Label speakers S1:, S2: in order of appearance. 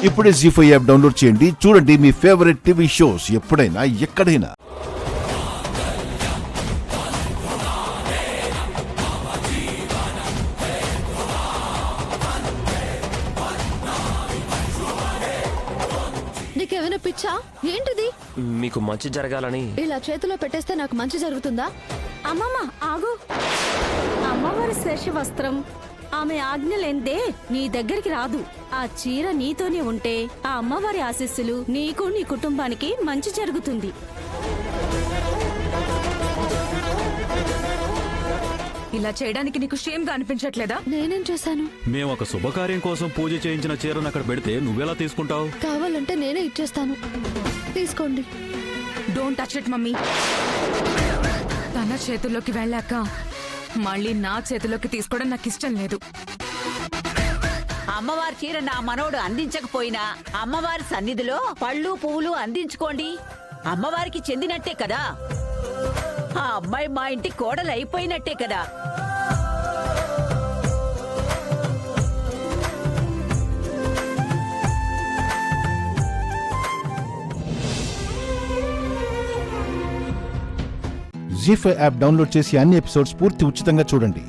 S1: ఇప్పుడే జీ5 app download చేయండి. చూడండి మీ ఫేవరెట్ టీవీ షోస్ ఎప్పుడైనా ఎక్కడైనా.
S2: నీకేమైనా పిచ్చా? ఏంటిది?
S3: మీకు మంచి జరగాలని
S2: ఇలా చేతిలో పెట్టేస్తే నాకు మంచి జరుగుతుందా?
S4: అమ్మమ్మ ఆగు. అమ్మవారి శేష వస్త్రం ఆమె ఆజ్ఞలేందే నీ దగ్గరికి రాదు. ఆ చీర నీతోనే ఉంటే ఆ అమ్మవారి ఆశీస్సులు నీకు నీ కుటుంబానికి మంచి జరుగుతుంది.
S5: ఇలా చేయడానికి నీకు షేమ్ గా అనిపించట్లేదా?
S2: నేనేం చేశాను?
S6: మేము ఒక శుభకార్యం కోసం పూజ చేయించిన చీరను అక్కడ పెడితే నువ్వెలా తీసుకుంటావు?
S2: కావాలంటే నేనే ఇచ్చేస్తాను, తీసుకోండి.
S5: Don't touch it mummy. తన చేతుల్లోకి వెళ్ళాక మళ్ళీ నా చేతిలోకి తీసుకోవడం నాకు ఇష్టం లేదు.
S7: అమ్మవారి చీర నా మనవడు అందించకపోయినా అమ్మవారి సన్నిధిలో పళ్ళు పువ్వులు అందించుకోండి. అమ్మవారికి చెందినట్టే కదా. ఆ అమ్మాయి మా ఇంటి కోడలు అయిపోయినట్టే కదా.
S1: జీ5 యాప్ డౌన్లోడ్ చేసి అన్ని ఎపిసోడ్స్ పూర్తి ఉచితంగా చూడండి.